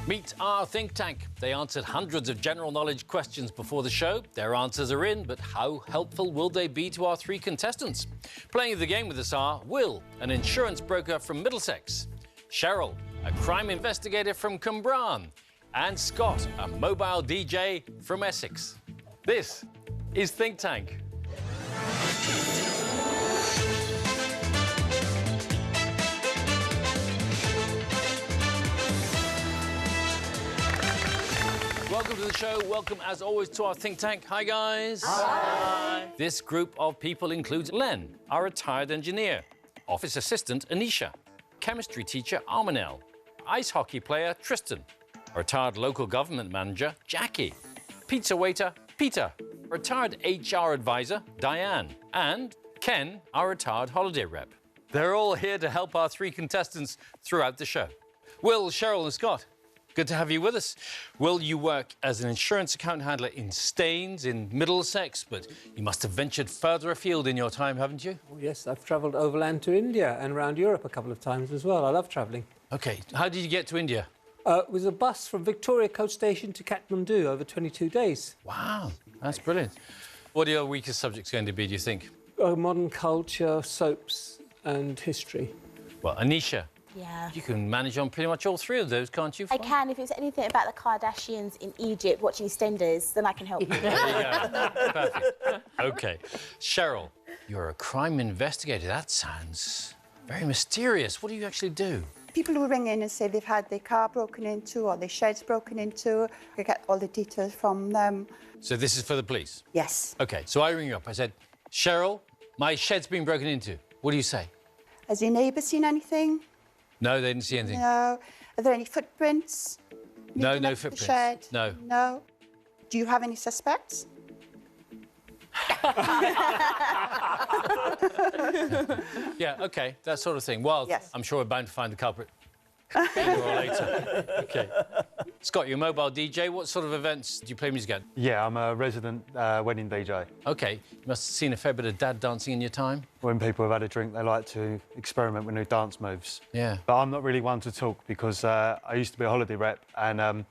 Meet our think tank. They answered hundreds of general knowledge questions before the show. Their answers are in, but how helpful will they be to our three contestants? Playing the game with us are Will, an insurance broker from Middlesex, Cheryl, a crime investigator from Cwmbran, and Scott, a mobile DJ from Essex. This is Think Tank. Welcome to the show. Welcome, as always, to our think tank. Hi, guys. Hi. This group of people includes Len, our retired engineer, office assistant Anisha, chemistry teacher Armanel, ice hockey player Tristan, a retired local government manager Jackie, pizza waiter Peter, retired HR advisor Diane, and Ken, our retired holiday rep. They're all here to help our three contestants throughout the show. Will, Cheryl, and Scott. Good to have you with us. Will, you work as an insurance account handler in Staines, in Middlesex, but you must have ventured further afield in your time, haven't you? Oh, yes, I've travelled overland to India and around Europe a couple of times as well. I love travelling. OK, how did you get to India? It was a bus from Victoria Coach Station to Kathmandu over 22 days. Wow, that's brilliant. What are your weakest subjects going to be, do you think? Modern culture, soaps and history. Well, Anisha, yeah, you can manage on pretty much all three of those, can't you? I can. If it's anything about the Kardashians in Egypt watching EastEnders, then I can help you. There you go. Perfect. OK. Cheryl, you're a crime investigator. That sounds very mysterious. What do you actually do? People will ring in and say they've had their car broken into or their sheds broken into. I get all the details from them. So this is for the police? Yes. OK, so I ring you up. I said, Cheryl, my shed's been broken into. What do you say? Has your neighbour seen anything? No, they didn't see anything. No. Are there any footprints? No, no Next to the footprints. shed? No. No. Do you have any suspects? Yeah, OK, that sort of thing. Well, Yes. I'm sure we're bound to find the culprit sooner or later. OK. Scott, you're a mobile DJ. What sort of events do you play music at? Yeah, I'm a resident wedding DJ. OK, you must have seen a fair bit of dad dancing in your time. When people have had a drink, they like to experiment with new dance moves. Yeah. But I'm not really one to talk because I used to be a holiday rep and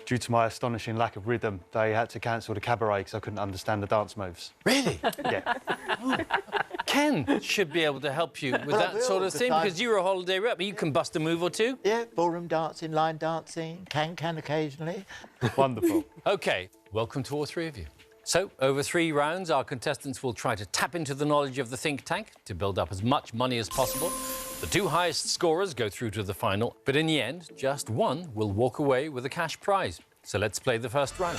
due to my astonishing lack of rhythm, they had to cancel the cabaret because I couldn't understand the dance moves. Really? Yeah. Ken should be able to help you with that sort of thing because you're a holiday rep. You can bust a move or two. Yeah, ballroom dancing, line dancing, can occasionally. Wonderful. OK, welcome to all three of you. So, over 3 rounds, our contestants will try to tap into the knowledge of the think tank to build up as much money as possible. The 2 highest scorers go through to the final, but in the end, just one will walk away with a cash prize. So let's play the first round.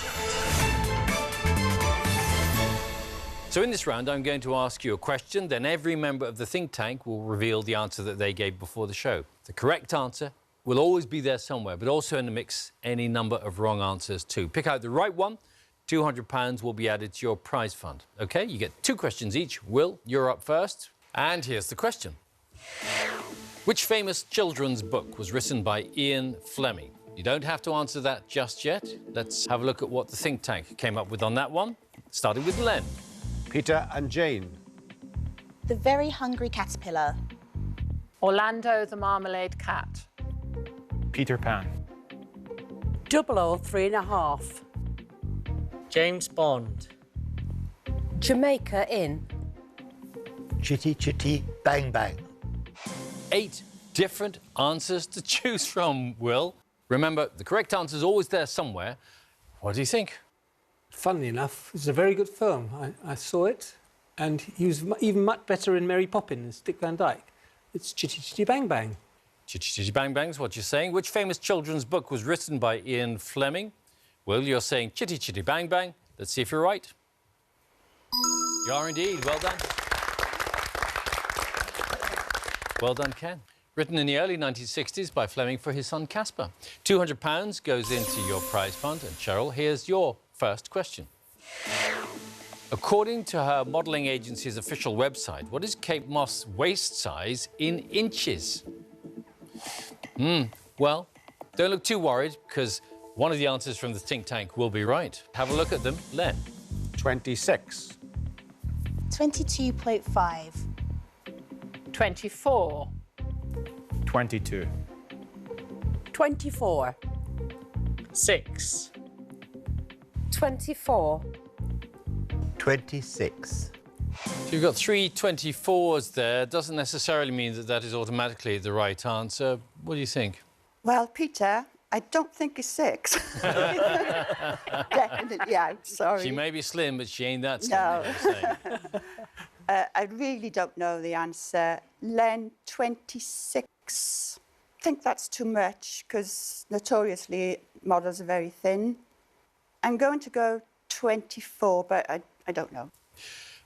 So in this round, I'm going to ask you a question, then every member of the think tank will reveal the answer that they gave before the show. The correct answer will always be there somewhere, but also in the mix, any number of wrong answers too. Pick out the right one, £200 will be added to your prize fund. OK, you get 2 questions each. Will, you're up first. And here's the question. Which famous children's book was written by Ian Fleming? You don't have to answer that just yet. Let's have a look at what the think tank came up with on that one, starting with Len. Peter and Jane. The Very Hungry Caterpillar. Orlando the Marmalade Cat. Peter Pan. 003½. James Bond. Jamaica Inn. Chitty chitty bang bang. 8 different answers to choose from, Will. Remember, the correct answer is always there somewhere. What do you think? Funnily enough, it's a very good film. I saw it, and he was even much better in Mary Poppins, Dick Van Dyke. It's Chitty Chitty Bang Bang. Chitty Chitty Bang Bang's what you're saying. Which famous children's book was written by Ian Fleming? Will, you're saying Chitty Chitty Bang Bang. Let's see if you're right. You are indeed. Well done. Well done, Ken. Written in the early 1960s by Fleming for his son Caspar. £200 goes into your prize fund. And Cheryl, here's your first question. According to her modelling agency's official website, what is Kate Moss' waist size in inches? Well, don't look too worried, because one of the answers from the think tank will be right. Have a look at them. Len. 26. 22.5. 24. 22. 24. 6. 24. 26. So you've got 3 24s there. Doesn't necessarily mean that that is automatically the right answer. What do you think? Well, Peter, I don't think it's 6. Definitely out, sorry. She may be slim, but she ain't that slim. No. you know what I'm saying. I really don't know the answer. Len, 26. I think that's too much because notoriously models are very thin. I'm going to go 24, but I don't know.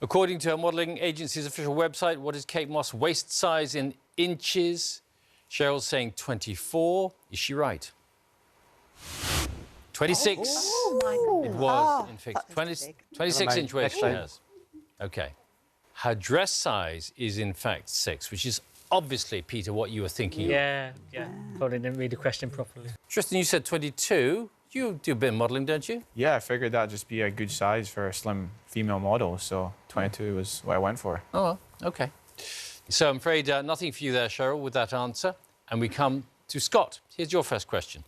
According to her modelling agency's official website, what is Kate Moss' waist size in inches? Cheryl's saying 24. Is she right? 26. Oh, my God. It was, in fact, that was big. 26-inch waist she Excellent. has. OK. Her dress size is, in fact, 6, which is obviously, Peter, what you were thinking of. Yeah. Probably didn't read the question properly. Tristan, you said 22. You do a bit of modelling, don't you? Yeah, I figured that'd just be a good size for a slim female model, so 22 was what I went for. Oh, well, OK. So I'm afraid nothing for you there, Cheryl, with that answer. And we come to Scott. Here's your first question.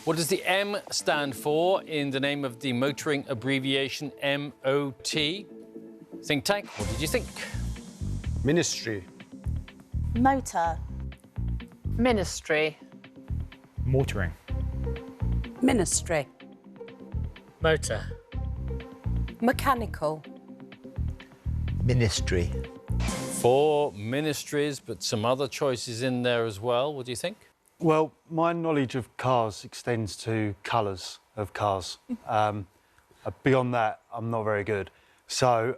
What does the M stand for in the name of the motoring abbreviation MOT? Think tank, what did you think? Ministry. Motor. Ministry. Motoring. Ministry. Motor. Mechanical. Ministry. 4 ministries, but some other choices in there as well. What do you think? Well, my knowledge of cars extends to colours of cars. Beyond that, I'm not very good. So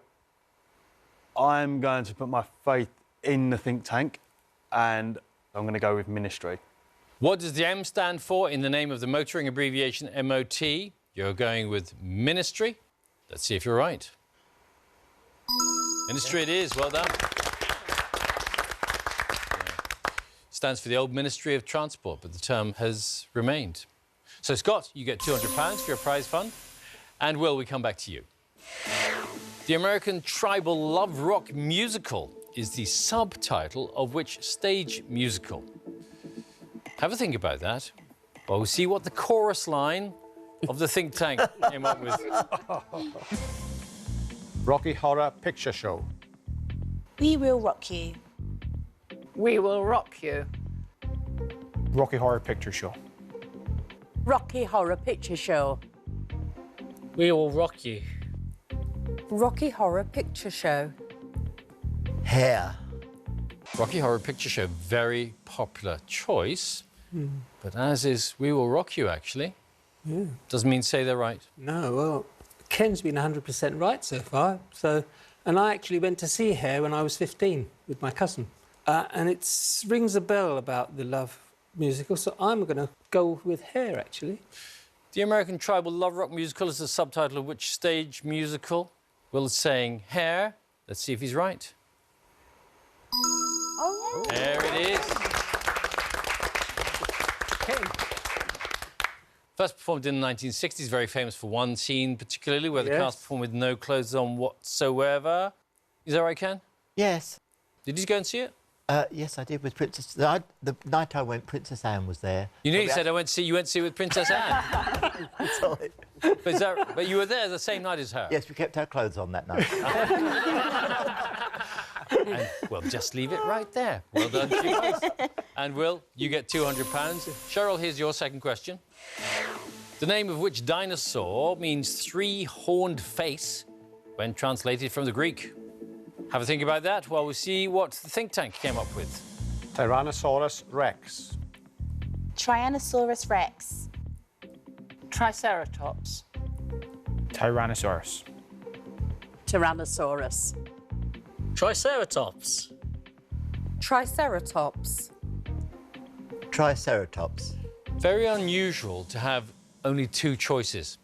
I'm going to put my faith in the think tank and I'm going to go with ministry. What does the M stand for in the name of the motoring abbreviation MOT? You're going with ministry. Let's see if you're right. Ministry it is, well done. Stands for the old Ministry of Transport, but the term has remained. So, Scott, you get £200 for your prize fund. And Will, we come back to you. The American tribal love rock musical is the subtitle of which stage musical? Have a think about that. Well, we'll see what the chorus line of the think tank came up with. Rocky Horror Picture Show. We Will Rock You. We Will Rock You. Rocky Horror Picture Show. Rocky Horror Picture Show. We Will Rock You. Rocky Horror Picture Show. Hair. Rocky Horror Picture Show, very popular choice. But as is We Will Rock You, actually. Yeah. Doesn't mean say they're right. No, well, Ken's been 100% right so far. And I actually went to see Hair when I was 15 with my cousin. And it rings a bell about the Love musical, so I'm going to go with Hair, actually. The American tribal love rock musical is the subtitle of which stage musical? Will is saying Hair. Let's see if he's right. Oh, There it is. Okay. First performed in the 1960s, very famous for one scene particularly, where the Yes. cast performed with no clothes on whatsoever. Is that right, Ken? Yes. Did you go and see it? Yes, I did with Princess... The night I went, Princess Anne was there. You nearly But said you went to see it with Princess Anne. Sorry. But you were there the same night as her? Yes, we kept our clothes on that night. And, well, just leave it right there. Well done to you both. And Will, you get £200. Cheryl, here's your second question. The name of which dinosaur means three-horned face when translated from the Greek? Have a think about that while we see what the think tank came up with. Tyrannosaurus Rex. Tyrannosaurus Rex. Triceratops. Tyrannosaurus. Tyrannosaurus. Triceratops. Triceratops. Triceratops. Very unusual to have only 2 choices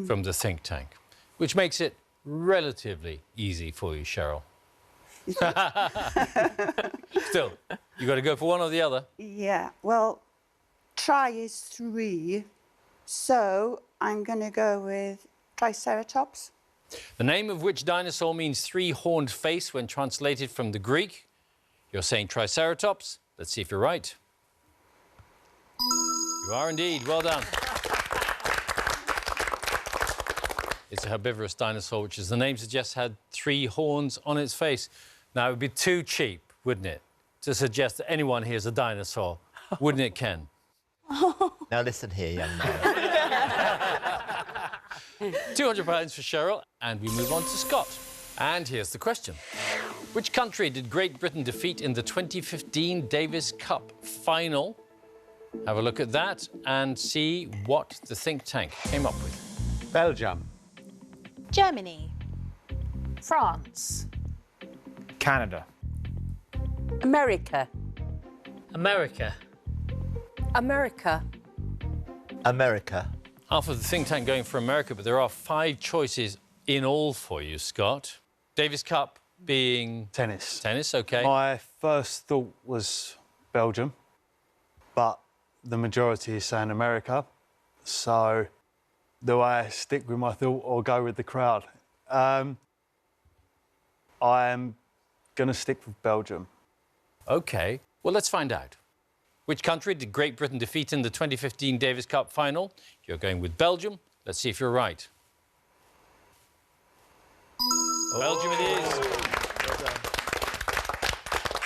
from the think tank, which makes it relatively easy for you, Cheryl. Still, you got to go for one or the other. yeah. Well, tri is 3, so I'm going to go with Triceratops. The name of which dinosaur means three-horned face when translated from the Greek? You're saying Triceratops. Let's see if you're right. You are indeed. Well done. It's a herbivorous dinosaur, which, as the name suggests, had 3 horns on its face. Now, it would be too cheap, wouldn't it, to suggest that anyone here is a dinosaur, wouldn't it, Ken? Now listen here, young man. £200 for Cheryl, and we move on to Scott. And here's the question. Which country did Great Britain defeat in the 2015 Davis Cup final? Have a look at that and see what the think tank came up with. Belgium. Germany. France. Canada. America. America. America. America. Half of the think tank going for America, but there are 5 choices in all for you, Scott. Davis Cup being... Tennis. Tennis, OK. My first thought was Belgium, but the majority is saying America. So do I stick with my thought or go with the crowd? I am going to stick with Belgium. OK. Well, let's find out. Which country did Great Britain defeat in the 2015 Davis Cup final? You're going with Belgium. Let's see if you're right. Belgium it is.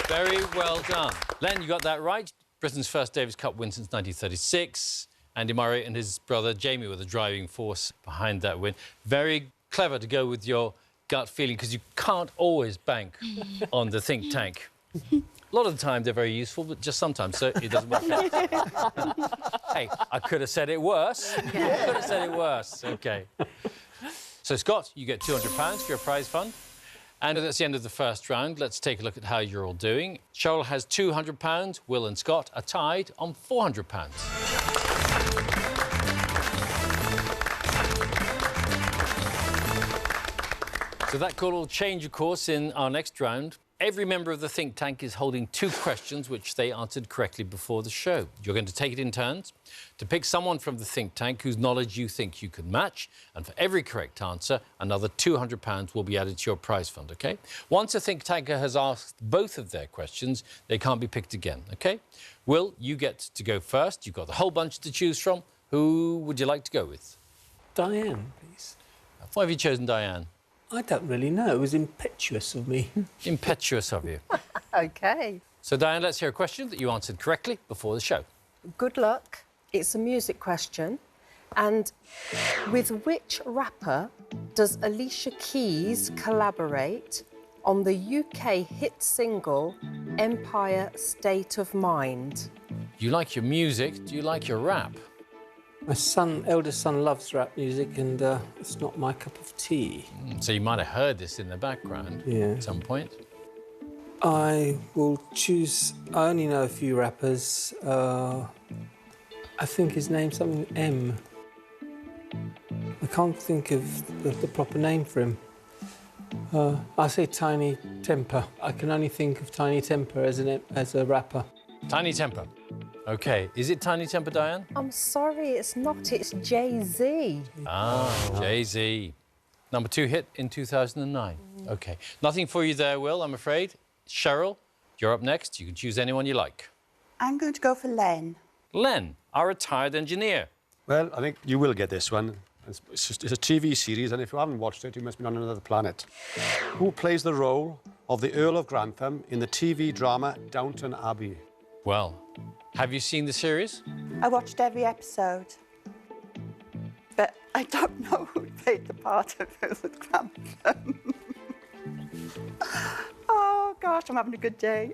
Very well done. Len, you got that right. Britain's first Davis Cup win since 1936. Andy Murray and his brother Jamie were the driving force behind that win. Very clever to go with your gut feeling, because you can't always bank on the think tank. A lot of the time they're very useful, but just sometimes so it doesn't work out. Hey, I could have said it worse. I could have said it worse. OK. So, Scott, you get £200 for your prize fund. And that's the end of the first round. Let's take a look at how you're all doing. Cheryl has £200. Will and Scott are tied on £400. So that could all change, of course, in our next round. Every member of the think tank is holding 2 questions which they answered correctly before the show. You're going to take it in turns to pick someone from the think tank whose knowledge you think you can match, and for every correct answer, another £200 will be added to your prize fund, OK? Once a think tanker has asked both of their questions, they can't be picked again, OK? Will, you get to go first. You've got the whole bunch to choose from. Who would you like to go with? Diane, please. Why have you chosen Diane? I don't really know. It was impetuous of me. Impetuous of you. OK. So, Diane, let's hear a question that you answered correctly before the show. Good luck. It's a music question. And with which rapper does Alicia Keys collaborate on the UK hit single Empire State of Mind? You like your music. Do you like your rap? My eldest son loves rap music, and it's not my cup of tea. So you might have heard this in the background at some point. I will choose... I only know a few rappers. I think his name's something M. I can't think of the proper name for him. I say Tiny Temper. I can only think of Tiny Temper as a rapper. Tiny Temper. OK. Is it Tiny Temper, Diane? I'm sorry, it's not. It's Jay-Z. Ah, Jay-Z. Number 2 hit in 2009. OK. Nothing for you there, Will, I'm afraid. Cheryl, you're up next. You can choose anyone you like. I'm going to go for Len. Len, our retired engineer. Well, I think you will get this one. It's a TV series, and if you haven't watched it, you must be on another planet. Who plays the role of the Earl of Grantham in the TV drama Downton Abbey? Well, have you seen the series? I watched every episode, but I don't know who played the part of Earl of Grantham. Oh, gosh, I'm having a good day.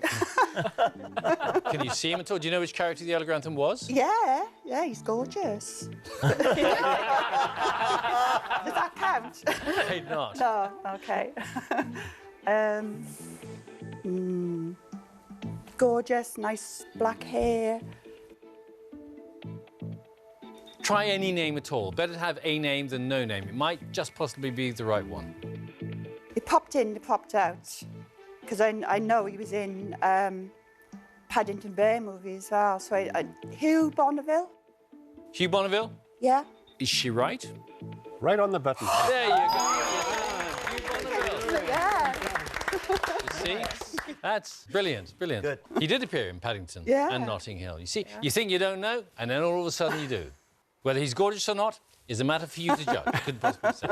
Can you see him at all? Do you know which character the Earl of Grantham was? Yeah, he's gorgeous. Does that count? Hey, not. No, OK. Gorgeous, nice black hair. Try any name at all. Better to have a name than no name. It might just possibly be the right one. He popped in, he popped out. Because I know he was in Paddington Bear movie as well. So Hugh Bonneville? Hugh Bonneville? Yeah. Is she right? Right on the button. There you go. Hugh Bonneville. Yeah. See? That's brilliant, brilliant. Good. He did appear in Paddington Yeah. and Notting Hill. You see, you think you don't know, and then all of a sudden you do. Whether he's gorgeous or not is a matter for you to judge. Couldn't possibly say.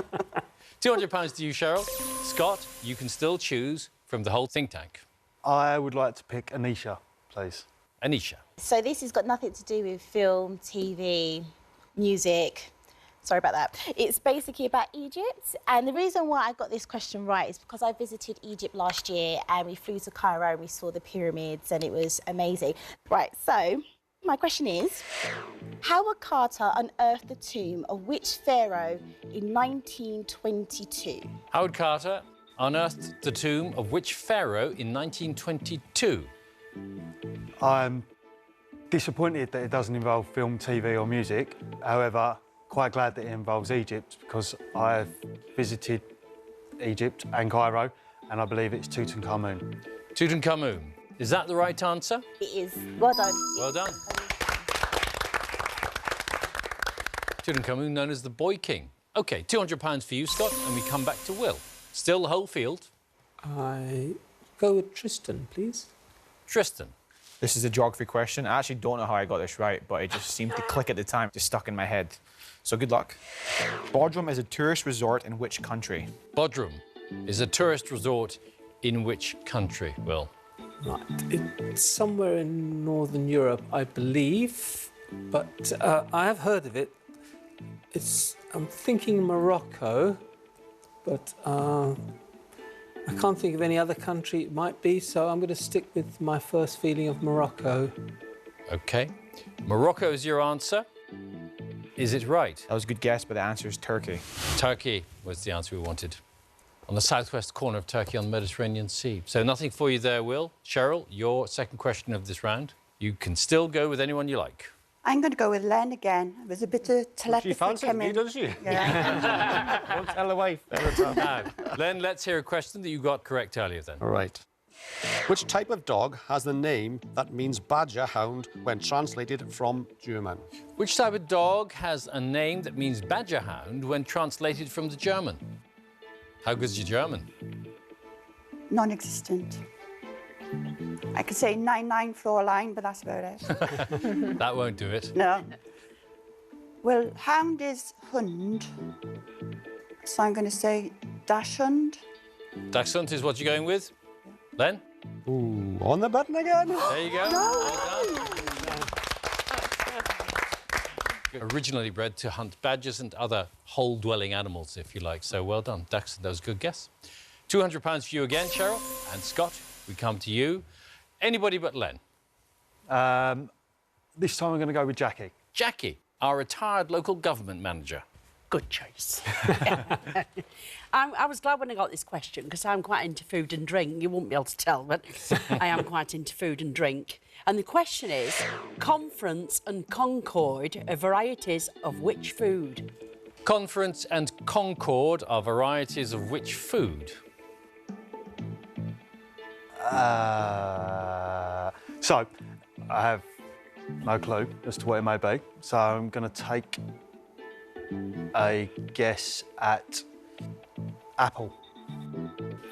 £200 to you, Cheryl. Scott, you can still choose from the whole think tank. I would like to pick Anisha, please. Anisha. So this has got nothing to do with film, TV, music. Sorry about that. It's basically about Egypt. And the reason why I got this question right is because I visited Egypt last year and we flew to Cairo and we saw the pyramids and it was amazing. Right, so my question is, how would Carter unearth the tomb of which pharaoh in 1922? Howard Carter unearthed the tomb of which pharaoh in 1922? I'm disappointed that it doesn't involve film, TV or music. However, quite glad that it involves Egypt because I've visited Egypt and Cairo and I believe it's Tutankhamun. Tutankhamun. Is that the right answer? It is. Well done. Well done. Tutankhamun, known as the Boy King. OK, £200 for you, Scott, and we come back to Will. Still the whole field. I go with Tristan, please. Tristan. This is a geography question. I actually don't know how I got this right, but it just seemed to click at the time. Just stuck in my head. So good luck. Bodrum is a tourist resort in which country? Bodrum is a tourist resort in which country, Will? Right, it's somewhere in Northern Europe, I believe, but I have heard of it. I'm thinking Morocco, but I can't think of any other country it might be, so I'm going to stick with my first feeling of Morocco. OK. Morocco is your answer. Is it right? That was a good guess, but the answer is Turkey. Turkey was the answer we wanted. On the southwest corner of Turkey on the Mediterranean Sea. So nothing for you there, Will. Cheryl, your second question of this round. You can still go with anyone you like. I'm going to go with Len again. It was a bit of telepathy She fancies coming. me, doesn't she? Yeah. Don't tell the wife. Now, Len, let's hear a question that you got correct earlier then. All right. Which type of dog has the name that means badger hound when translated from German? Which type of dog has a name that means badger hound when translated from the German? How good's your German? Non-existent. I could say 99 Fräulein, but that's about it. That won't do it. No. Well, hound is hund, so I'm going to say Dachshund. Dachshund is what you're going with? Len? Ooh, on the button again. There you go. Well done. Originally bred to hunt badgers and other hole-dwelling animals, if you like. So well done, Dachshund. That was a good guess. £200 for you again, Cheryl. And Scott, we come to you. Anybody but Len. This time I'm going to go with Jackie. Jackie, our retired local government manager. Good choice. I was glad when I got this question because I'm quite into food and drink. You won't be able to tell, but I am quite into food and drink. And the question is, Conference and Concord are varieties of which food? Conference and Concord are varieties of which food? So, I have no clue as to what it may be. So I'm going to take a guess at apple.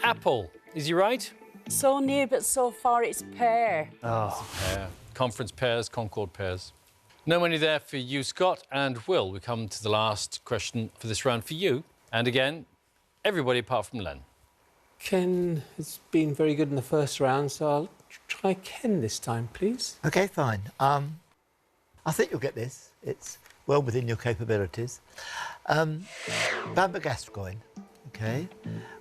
Apple. Is he right? So near, but so far it's pear. Oh. Pear. Conference pears, Concord pears. No money there for you, Scott. And Will, we come to the last question for this round for you. And again, everybody apart from Len. Ken has been very good in the first round, so I'll try Ken this time, please. OK, fine. I think you'll get this. It's well within your capabilities. Bamber Gascoigne, OK,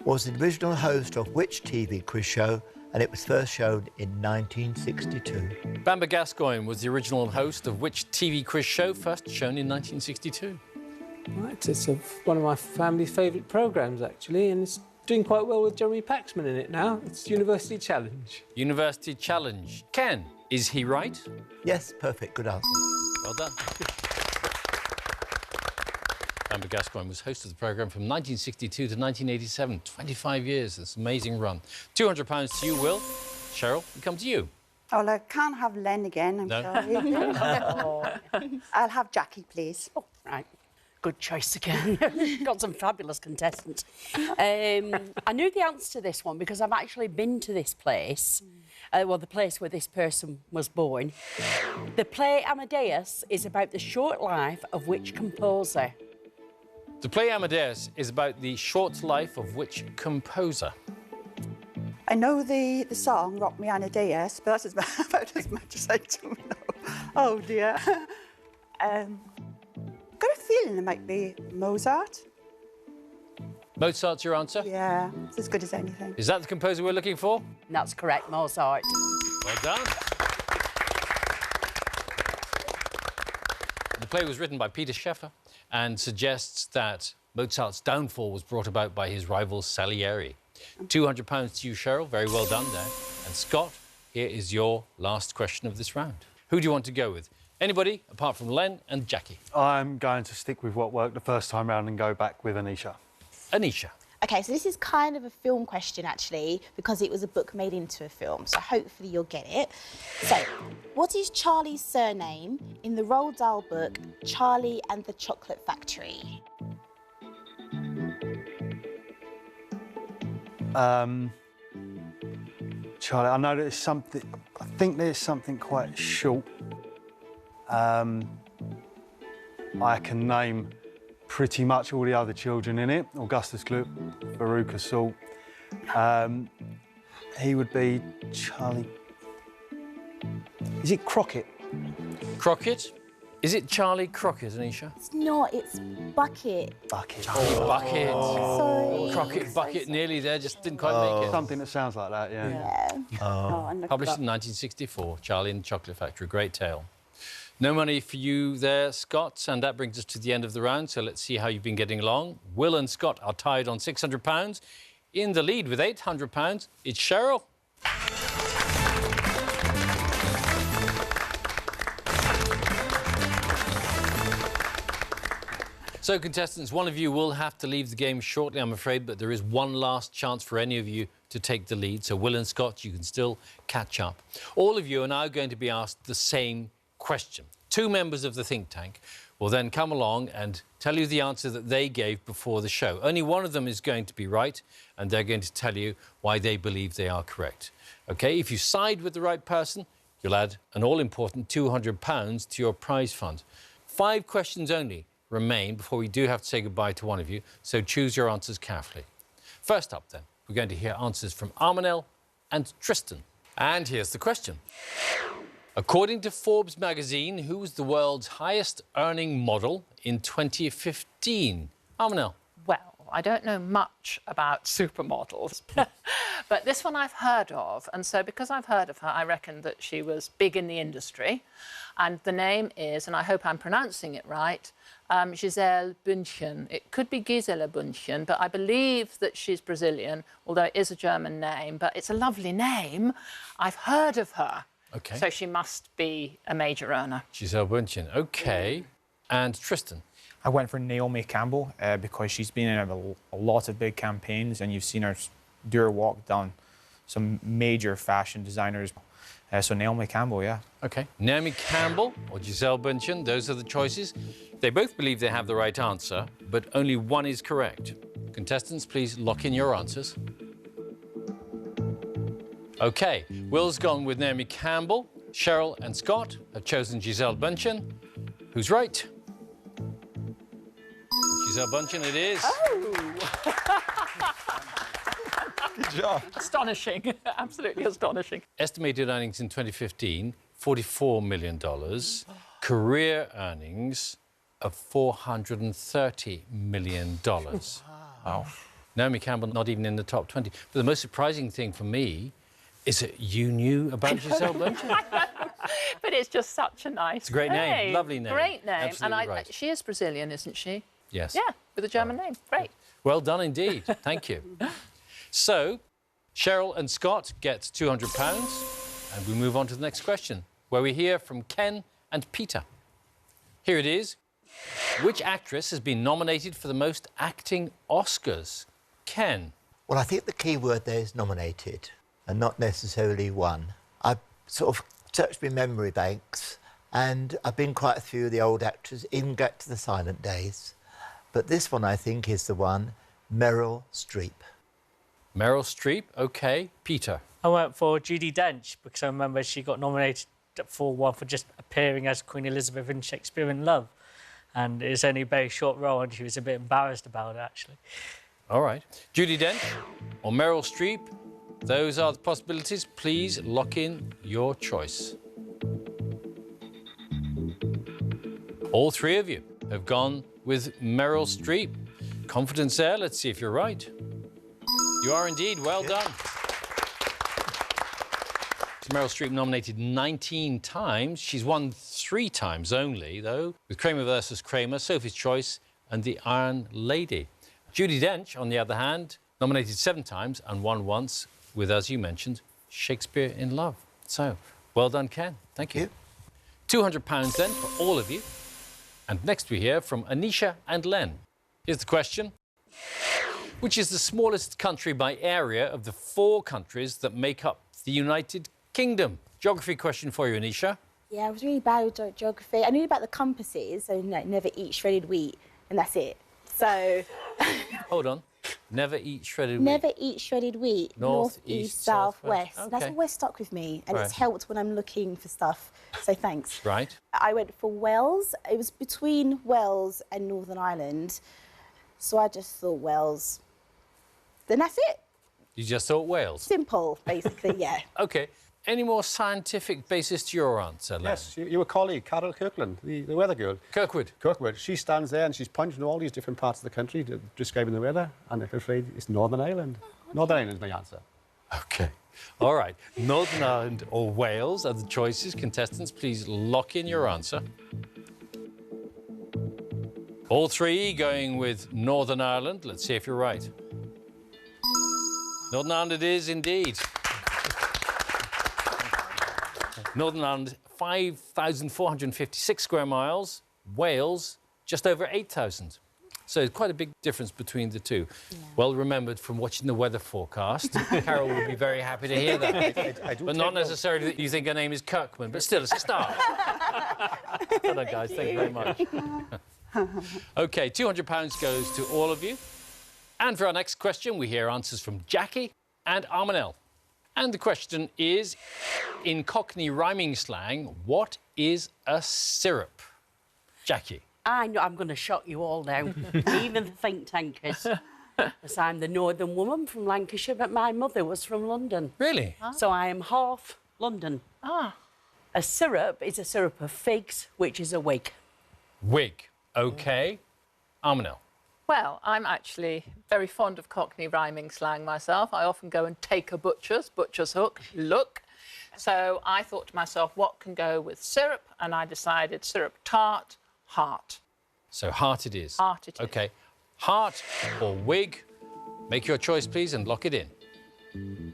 was the original host of which TV quiz show, and it was first shown in 1962. Bamber Gascoigne was the original host of which TV quiz show, first shown in 1962? Right, it's one of my family's favourite programmes, actually, and it's doing quite well with Jeremy Paxman in it now. It's University Challenge. University Challenge. Ken, is he right? Yes, perfect. Good answer. Well done. Bamber Gascoigne was host of the programme from 1962 to 1987. 25 years. That's an amazing run. £200 to you, Will. Cheryl, we come to you. Oh, I can't have Len again, I'm No. sorry. I'll have Jackie, please. Oh, right. Good choice again. Got some fabulous contestants. I knew the answer to this one because I've actually been to this place. Well, the place where this person was born. The play Amadeus is about the short life of which composer? The play Amadeus is about the short life of which composer? I know the song Rock Me Amadeus, but that's about as much as I do know. Oh dear. Got a feeling it might be Mozart. Mozart's your answer? Yeah, it's as good as anything. Is that the composer we're looking for? That's correct, Mozart. Well done. The play was written by Peter Sheffer and suggests that Mozart's downfall was brought about by his rival Salieri. £200 to you, Cheryl. Very well done there. And Scott, here is your last question of this round. Who do you want to go with? Anybody apart from Len and Jackie? I'm going to stick with what worked the first time round and go back with Anisha. Anisha. OK, so this is kind of a film question, actually, because it was a book made into a film, so hopefully you'll get it. So, what is Charlie's surname in the Roald Dahl book Charlie and the Chocolate Factory? Charlie, I know there's something... I think there's something quite short. I can name pretty much all the other children in it. Augustus Gloop, Veruca Salt. He would be Charlie... Is it Crockett? Crockett? Is it Charlie Crockett, Anisha? It's not, it's Bucket. Bucket. Charlie Bucket. Sorry. Crockett Bucket, nearly there, just didn't quite make it. Something that sounds like that, yeah. Published in 1964, Charlie and the Chocolate Factory, great tale. No money for you there, Scott, and that brings us to the end of the round, so let's see how you've been getting along. Will and Scott are tied on £600. In the lead with £800, it's Cheryl. So, contestants, one of you will have to leave the game shortly, I'm afraid, but there is one last chance for any of you to take the lead. So, Will and Scott, you can still catch up. All of you are now going to be asked the same question. Two members of the think tank will then come along and tell you the answer that they gave before the show. Only one of them is going to be right, and they're going to tell you why they believe they are correct. OK, if you side with the right person, you'll add an all-important £200 to your prize fund. 5 questions only remain before we do have to say goodbye to one of you, so choose your answers carefully. First up, then, we're going to hear answers from Armanel and Tristan. And here's the question. According to Forbes magazine, who was the world's highest-earning model in 2015? Armanel. Well, I don't know much about supermodels, but this one I've heard of, and so because I've heard of her, I reckon that she was big in the industry, and the name is, and I hope I'm pronouncing it right, Gisele Bündchen. It could be Gisela Bündchen, but I believe that she's Brazilian, although it is a German name, but it's a lovely name. I've heard of her. OK. So she must be a major earner. Gisele Bündchen. OK. And Tristan. I went for Naomi Campbell because she's been in a lot of big campaigns and you've seen her do her walk down some major fashion designers. So Naomi Campbell, yeah. OK. Naomi Campbell or Gisele Bündchen, those are the choices. They both believe they have the right answer, but only one is correct. Contestants, please lock in your answers. OK. Will's gone with Naomi Campbell. Cheryl and Scott have chosen Gisele Bündchen. Who's right? Gisele Bündchen it is. Oh! Good job. Astonishing. Absolutely astonishing. Estimated earnings in 2015, $44 million. Career earnings of $430 million. Wow. Naomi Campbell not even in the top 20. But the most surprising thing for me is that you knew about Gisele Bündchen. But it's just such a nice It's a great name. Lovely name. Great name. Absolutely and right. She is Brazilian, isn't she? Yes. Yeah, with a German name. Great. Well done indeed. Thank you. So, Cheryl and Scott get £200, and we move on to the next question, where we hear from Ken and Peter. Here it is. Which actress has been nominated for the most acting Oscars? Ken. Well, I think the key word there is nominated and not necessarily won. I've sort of searched my memory banks and I've been quite a few of the old actors, even back to the silent days. But this one, I think, is the one, Meryl Streep. Meryl Streep, OK. Peter? I went for Judi Dench because I remember she got nominated for one for just appearing as Queen Elizabeth in Shakespeare in Love. And it's only a very short role and she was a bit embarrassed about it, actually. All right. Judi Dench or Meryl Streep? Those are the possibilities. Please lock in your choice. All three of you have gone with Meryl Streep. Confidence there. Let's see if you're right. You are indeed. Well done. Meryl Streep nominated 19 times. She's won 3 times only, though, with Kramer versus Kramer, Sophie's Choice and The Iron Lady. Judi Dench, on the other hand, nominated 7 times and won once with, as you mentioned, Shakespeare in Love. So, well done, Ken. Thank you. £200 then for all of you. And next we hear from Anisha and Len. Here's the question. Which is the smallest country by area of the 4 countries that make up the United Kingdom? Geography question for you, Anisha. Yeah, I was really bad with geography. I knew about the compasses, so never eat shredded wheat, and that's it. So... Hold on. Never eat shredded wheat. Never eat shredded wheat. North, east, south, west. Okay. That's always stuck with me, and Right. it's helped when I'm looking for stuff. So thanks. Right. I went for Wales. It was between Wales and Northern Ireland, so I just thought Wales. Then that's it. You just thought Wales? Simple, basically, yeah. OK. Any more scientific basis to your answer, Len? Yes, your colleague, Carol Kirkland, the weather girl. Kirkwood. Kirkwood. She stands there and she's pointing to all these different parts of the country, describing the weather, and I'm afraid it's Northern Ireland. Northern Ireland is my answer. OK. All right. Northern Ireland or Wales are the choices. Contestants, please lock in your answer. All three going with Northern Ireland. Let's see if you're right. Northern Ireland it is indeed. Northern Ireland, 5,456 square miles. Wales, just over 8,000. So quite a big difference between the two. Yeah. Well remembered from watching the weather forecast. Carol will be very happy to hear that. I do but not necessarily that you think her name is Kirkman, but still, it's a start. Well done, guys. Thank you very much. OK, £200 goes to all of you. And for our next question, we hear answers from Jackie and Armanel. And the question is, in Cockney rhyming slang, what is a syrup? Jackie. I know I'm going to shock you all now, even the think tankers. Because I'm the northern woman from Lancashire, but my mother was from London. Really? So I am half London. Ah. A syrup is a syrup of figs, which is a wig. Wig. OK. Armanel. Well, I'm actually very fond of Cockney rhyming slang myself. I often go and take a butcher's hook, look. So I thought to myself, what can go with syrup? And I decided syrup tart, heart. So heart it is. Heart it is. OK. Heart or wig. Make your choice, please, and lock it in.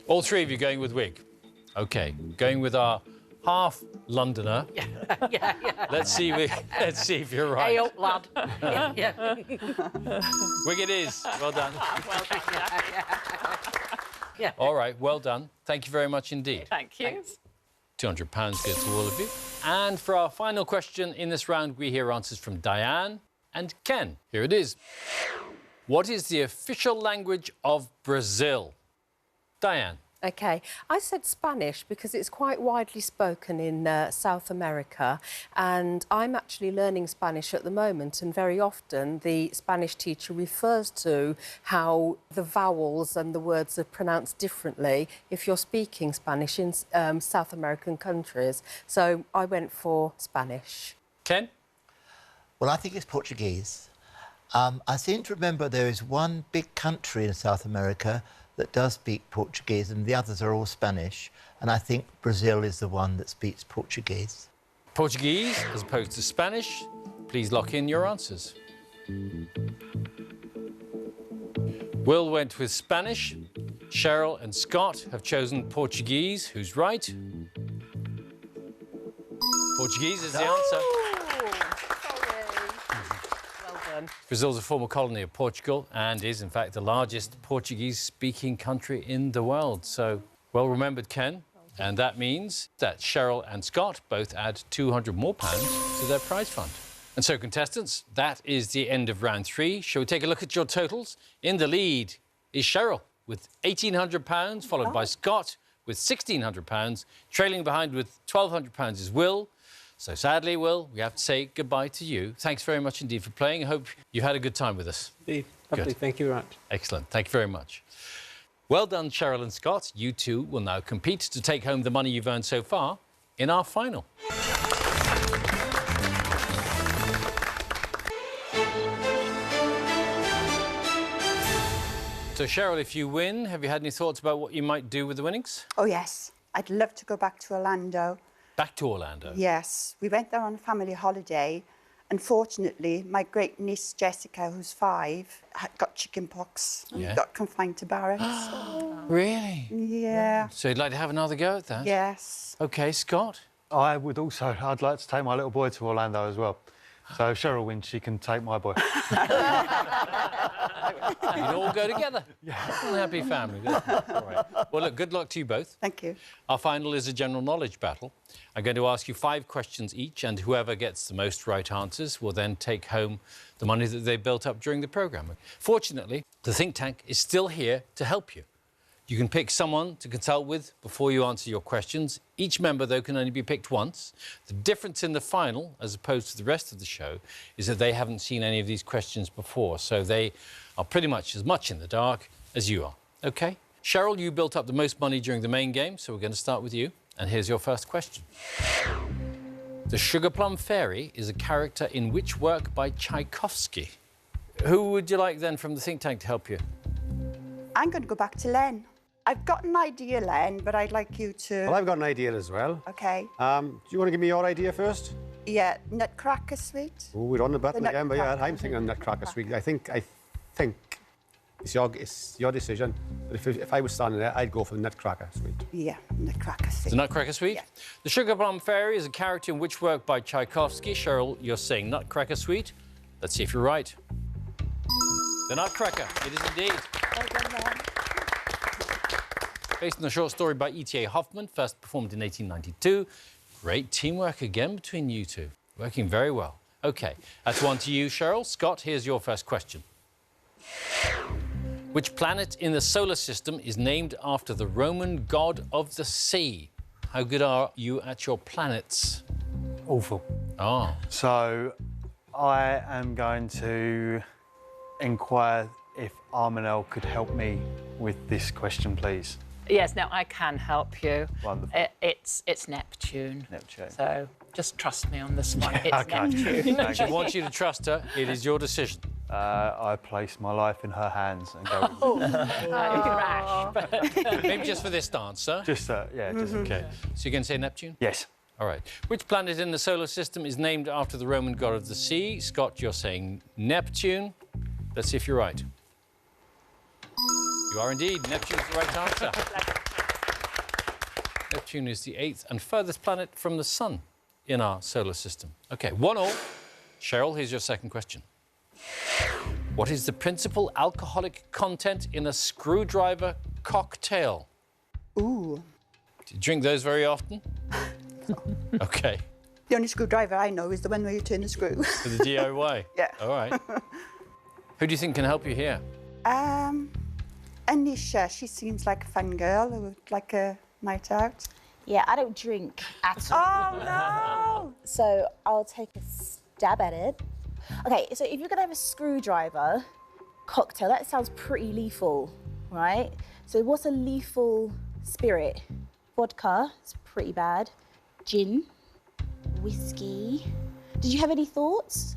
All three of you going with wig. OK. Going with our half Londoner. Yeah. Let's see if you're right. Hey up, lad. yeah. Wig it is. Well done. Well done, Yeah. All right, well done. Thank you very much indeed. Thank you. Thanks. £200 goes to all of you. And for our final question in this round, we hear answers from Diane and Ken. Here it is. What is the official language of Brazil? Diane. OK, I said Spanish because it's quite widely spoken in South America, and I'm actually learning Spanish at the moment, and very often the Spanish teacher refers to how the vowels and the words are pronounced differently if you're speaking Spanish in South American countries. So I went for Spanish. Ken? Well, I think it's Portuguese. I seem to remember there is one big country in South America that does speak Portuguese, and the others are all Spanish. And I think Brazil is the one that speaks Portuguese. Portuguese as opposed to Spanish. Please lock in your answers. Will went with Spanish. Cheryl and Scott have chosen Portuguese. Who's right? Portuguese is the answer. Brazil's a former colony of Portugal and is, in fact, the largest Portuguese-speaking country in the world. So, well remembered, Ken. And that means that Cheryl and Scott both add £200 more to their prize fund. And so, contestants, that is the end of round 3. Shall we take a look at your totals? In the lead is Cheryl with £1,800, followed by Scott with £1,600. Trailing behind with £1,200 is Will. So sadly, Will, we have to say goodbye to you. Thanks very much indeed for playing. I hope you had a good time with us. Indeed. Lovely. Good. Thank you very much. Excellent. Thank you very much. Well done, Cheryl and Scott. You two will now compete to take home the money you've earned so far in our final. So, Cheryl, if you win, have you had any thoughts about what you might do with the winnings? Oh, yes. I'd love to go back to Orlando. Back to Orlando? Yes. We went there on a family holiday. Unfortunately, my great niece Jessica, who's 5, got chicken pox and got confined to barracks. Really? Yeah. So you'd like to have another go at that? Yes. OK, Scott? I'd like to take my little boy to Orlando as well. So if Cheryl wins, she can take my boy. You'd all go together. Yeah. One happy family. All right. Well, look, good luck to you both. Thank you. Our final is a general knowledge battle. I'm going to ask you 5 questions each, and whoever gets the most right answers will then take home the money that they built up during the programme. Fortunately, the think tank is still here to help you. You can pick someone to consult with before you answer your questions. Each member, though, can only be picked once. The difference in the final, as opposed to the rest of the show, is that they haven't seen any of these questions before, so they are pretty much as much in the dark as you are. OK? Cheryl, you built up the most money during the main game, so we're going to start with you. And here's your first question. The Sugar Plum Fairy is a character in which work by Tchaikovsky? Who would you like, then, from the think tank to help you? I'm going to go back to Len. I've got an idea, Len, but I'd like you to... Well, I've got an idea as well. OK. Do you want to give me your idea first? Yeah, Nutcracker Suite. Oh, we're on the button The again, but yeah, Nutcracker. I'm thinking of Nutcracker Suite. I think it's your decision. But if I was standing there, I'd go for the Nutcracker Suite. Yeah, Nutcracker Suite. The Nutcracker Suite? Yeah. The Sugar Plum Fairy is a character in which work by Tchaikovsky? Cheryl, you're saying Nutcracker Suite. Let's see if you're right. The Nutcracker. It is indeed. Based on the short story by E.T.A. Hoffman, first performed in 1892. Great teamwork again between you two. Working very well. OK, that's one to you, Cheryl. Scott, here's your first question. Which planet in the solar system is named after the Roman god of the sea? How good are you at your planets? Awful. Oh. So I am going to inquire if Armanel could help me with this question, please. Yes, no, I can help you. Wonderful. It's Neptune. Neptune. So just trust me on this one. It's Okay. Neptune. She wants you to trust her. It is your decision. I place my life in her hands and go. Rash, but Maybe just for this answer. Just yeah, just OK. So you're going to say Neptune? Yes. All right. Which planet in the solar system is named after the Roman god of the sea? Scott, you're saying Neptune. Let's see if you're right. You are indeed. Neptune's the right answer. Neptune is the 8th and furthest planet from the sun in our solar system. OK, 1-1. Cheryl, here's your second question. What is the principal alcoholic content in a screwdriver cocktail? Ooh. Do you drink those very often? OK. The only screwdriver I know is the one where you turn the screw. For the DIY? Yeah. All right. Who do you think can help you here? Anisha, she seems like a fun girl who would like a night out. Yeah, I don't drink at all. Oh, no! So I'll take a stab at it. OK, so if you're going to have a screwdriver cocktail, that sounds pretty lethal, right? So what's a lethal spirit? Vodka, it's pretty bad. Gin, whiskey. Did you have any thoughts?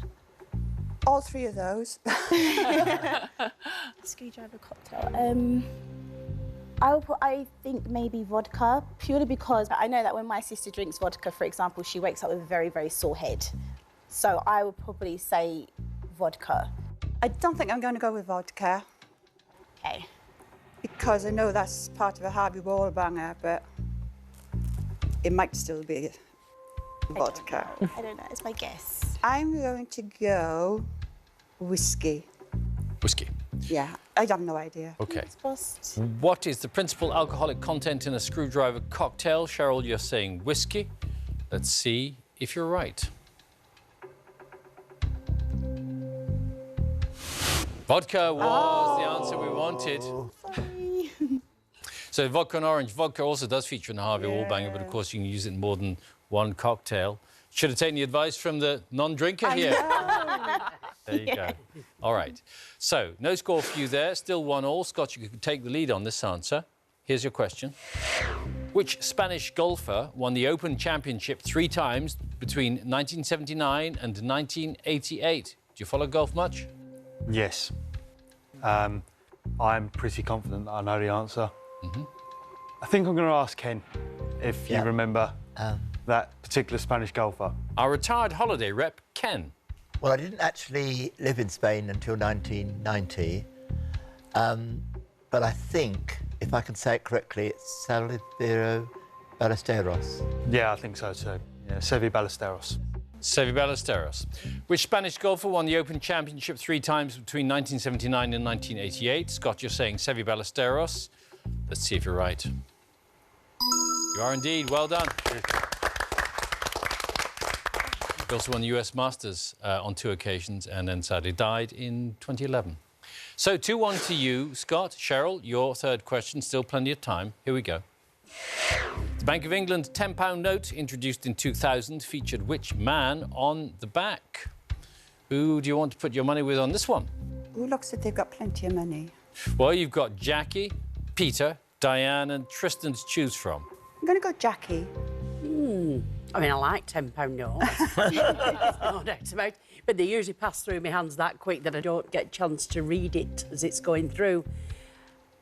All 3 of those. Screwdriver cocktail. I think maybe vodka, purely because I know that when my sister drinks vodka, for example, she wakes up with a very, very sore head. So I would probably say vodka. I don't think I'm going to go with vodka. Okay. Because I know that's part of a Harvey Wall banger, but it might still be vodka. I don't know, it's my guess. I'm going to go whiskey. Whiskey. Yeah, I have no idea. OK. Supposed. What is the principal alcoholic content in a screwdriver cocktail? Cheryl, you're saying whiskey. Let's see if you're right. Vodka was the answer we wanted. Sorry. So vodka and orange. Vodka also does feature in the Harvey Wallbanger, but of course you can use it in more than one cocktail. Should have taken the advice from the non-drinker here. There you go. All right. So, no score for you there. Still 1-1. Scott, you could take the lead on this answer. Here's your question. Which Spanish golfer won the Open Championship 3 times between 1979 and 1988? Do you follow golf much? Yes. I'm pretty confident that I know the answer. I think I'm going to ask Ken if you remember that particular Spanish golfer. Our retired holiday rep, Ken. Well, I didn't actually live in Spain until 1990, but I think, if I can say it correctly, it's Salvador Ballesteros. Yeah, I think so too. Yeah, Seve Ballesteros. Seve Ballesteros. Which Spanish golfer won the Open Championship 3 times between 1979 and 1988? Scott, you're saying Seve Ballesteros. Let's see if you're right. You are indeed. Well done. He also won the US Masters on 2 occasions and then sadly died in 2011. So 2-1 to you, Scott. Cheryl, your third question. Still plenty of time. Here we go. The Bank of England £10 note introduced in 2000 featured which man on the back? Who do you want to put your money with on this one? Who looks like they've got plenty of money? Well, you've got Jackie, Peter, Diane and Tristan to choose from. I'm going to go Jackie. I mean, I like £10 notes. No doubt about it. But they usually pass through my hands that quick that I don't get a chance to read it as it's going through.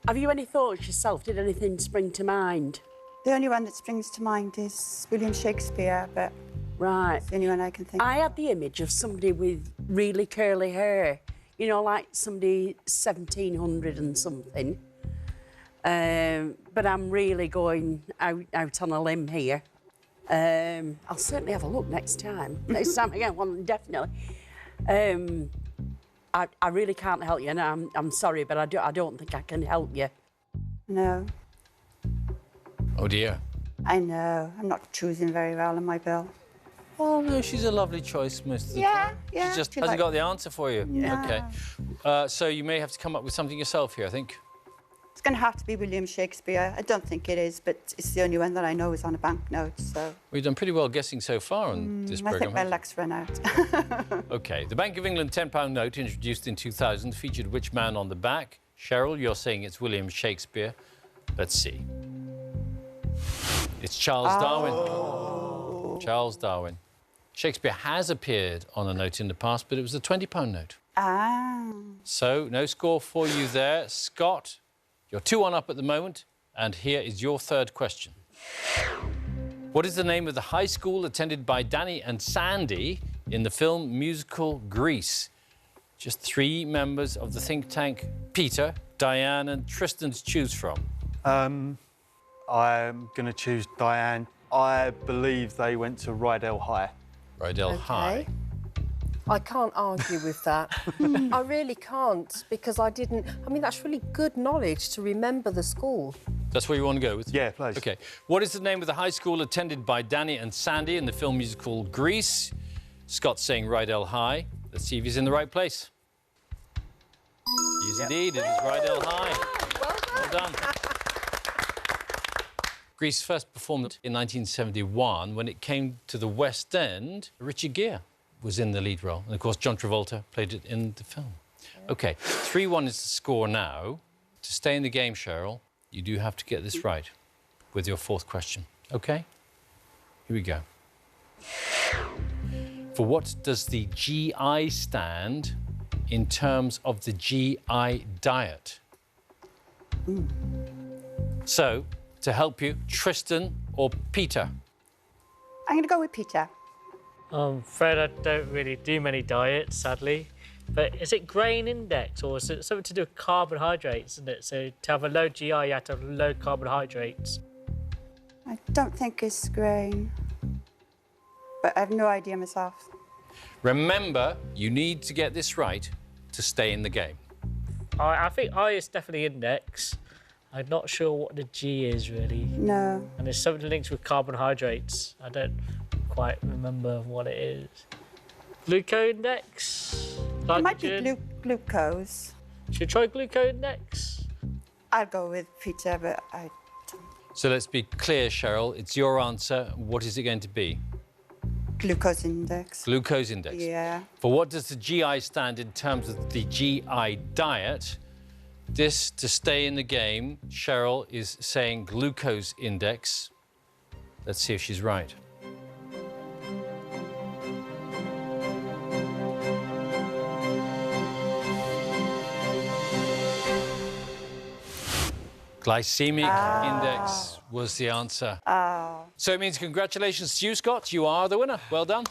Have you any thoughts yourself? Did anything spring to mind? The only one that springs to mind is William Shakespeare, but Right. it's the only one I can think of. I had the image of somebody with really curly hair, you know, like somebody 1700 and something. But I'm really going out on a limb here. I'll certainly have a look next time. Next time I get one, definitely. I really can't help you, and I'm sorry, but I don't think I can help you. No, Oh, dear. I know. I'm not choosing very well on my bill. Oh, no, she's a lovely choice, Mr. Yeah, She yeah. just if you hasn't like. got the answer for you. No. OK. So you may have to come up with something yourself here, I think. It's going to have to be William Shakespeare. I don't think it is, but it's the only one that I know is on a banknote, so... We've done pretty well guessing so far on this I think programme. my haven't luck's run out. we? OK. The Bank of England £10 note introduced in 2000 featured which man on the back? Cheryl, you're saying it's William Shakespeare. Let's see. It's Charles Darwin. Charles Darwin. Shakespeare has appeared on a note in the past, but it was a £20 note. Ah. So, no score for you there. Scott, you're 2-1 up at the moment, and here is your third question. What is the name of the high school attended by Danny and Sandy in the film musical Grease? Just 3 members of the think tank, Peter, Diane and Tristan to choose from. I'm going to choose Diane. I believe they went to Rydell High. Rydell High. I can't argue with that. I really can't, because I didn't... I mean, that's really good knowledge to remember the school. That's where you want to go with? Yeah, please. OK. What is the name of the high school attended by Danny and Sandy in the film musical Grease? Scott's saying Rydell High. Let's see if he's in the right place. He is indeed. It is Rydell High. Well done. Grease first performed in 1971. When it came to the West End, Richard Gere was in the lead role. And, of course, John Travolta played it in the film. OK, 3-1 is the score now. To stay in the game, Cheryl, you do have to get this right with your fourth question. OK? Here we go. For what does the GI stand in terms of the GI diet? So, to help you, Tristan or Peter? I'm going to go with Peter. I'm afraid I don't really do many diets, sadly. But is it grain index or is it something to do with carbohydrates, isn't it? So to have a low GI, you have to have low carbohydrates. I don't think it's grain, but I have no idea myself. Remember, you need to get this right to stay in the game. I think I is definitely index. I'm not sure what the G is, really. No. And there's something linked with carbohydrates. I don't quite remember what it is. Glucose index? It might be glucose. Should we try glucose? I'll go with pizza, but I don't. So let's be clear, Cheryl. It's your answer. What is it going to be? Glucose index. Glucose index. Yeah. For what does the GI stand in terms of the GI diet? This, to stay in the game, Cheryl is saying glucose index. Let's see if she's right. Glycemic index was the answer. Oh. So it means congratulations to you, Scott. You are the winner. Well done.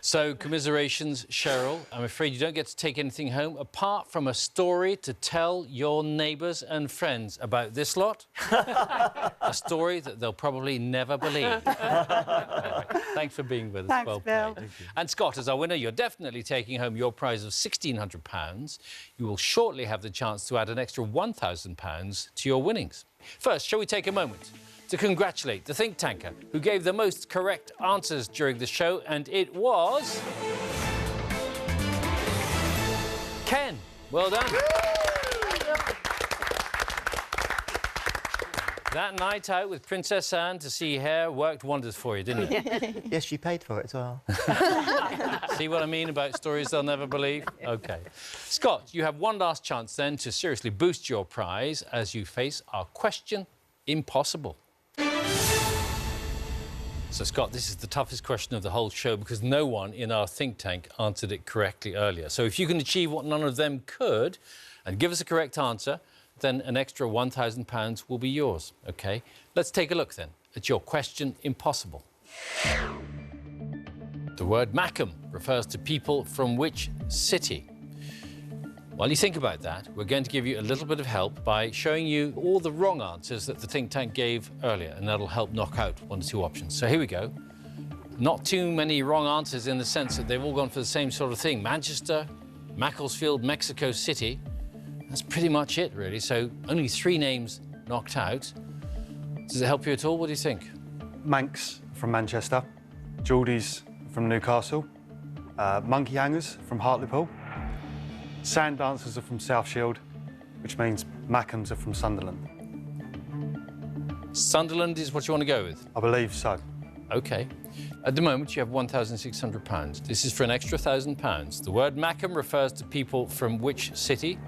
So, commiserations, Cheryl. I'm afraid you don't get to take anything home apart from a story to tell your neighbours and friends about this lot. A story that they'll probably never believe. Anyway, thanks for being with us. Thanks, well Bill. played. And Scott, as our winner, you're definitely taking home your prize of £1,600. You will shortly have the chance to add an extra £1,000 to your winnings. First, shall we take a moment to congratulate the think tanker who gave the most correct answers during the show, and it was Ken. Well done. That night out with Princess Anne to see hair worked wonders for you, didn't it? Yes, she paid for it as well. See what I mean about stories they'll never believe? OK. Scott, you have one last chance then to seriously boost your prize as you face our question impossible. So, Scott, this is the toughest question of the whole show because no one in our think tank answered it correctly earlier. So if you can achieve what none of them could and give us a correct answer, then an extra £1,000 will be yours, OK? Let's take a look, then, at your question impossible. The word Mackham refers to people from which city? While you think about that, we're going to give you a little bit of help by showing you all the wrong answers that the think tank gave earlier, and that'll help knock out one or two options. So here we go. Not too many wrong answers in the sense that they've all gone for the same sort of thing. Manchester, Macclesfield, Mexico City. That's pretty much it, really. So only 3 names knocked out. Does it help you at all? What do you think? Manx from Manchester, Geordies from Newcastle, Monkey Hangers from Hartlepool, Sand Dancers are from South Shield, which means Mackhams are from Sunderland. Sunderland is what you want to go with? I believe so. OK. At the moment, you have £1,600. This is for an extra £1,000. The word Mackham refers to people from which city?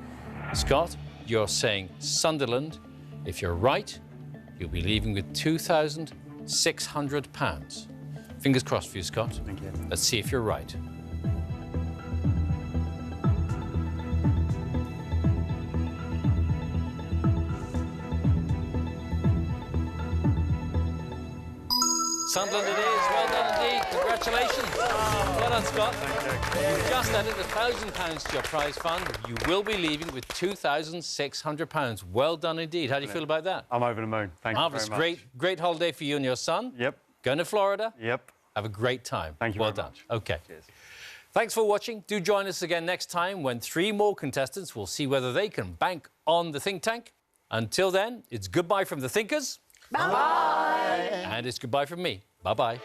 Scott, you're saying Sunderland. If you're right, you'll be leaving with £2,600. Fingers crossed for you, Scott. Thank you. Let's see if you're right. Sunderland it is. Well done indeed. Congratulations. Well done, Scott. Thank you. You've just added £1,000 to your prize fund. You will be leaving with £2,600. Well done indeed. How do you feel about that? I'm over the moon. Thank you very much. Great holiday for you and your son. Yep. Going to Florida. Yep. Have a great time. Thank you well very done. much. OK. Cheers. Thanks for watching. Do join us again next time when 3 more contestants will see whether they can bank on the think tank. Until then, it's goodbye from the thinkers. Bye. And it's goodbye from me. Bye-bye.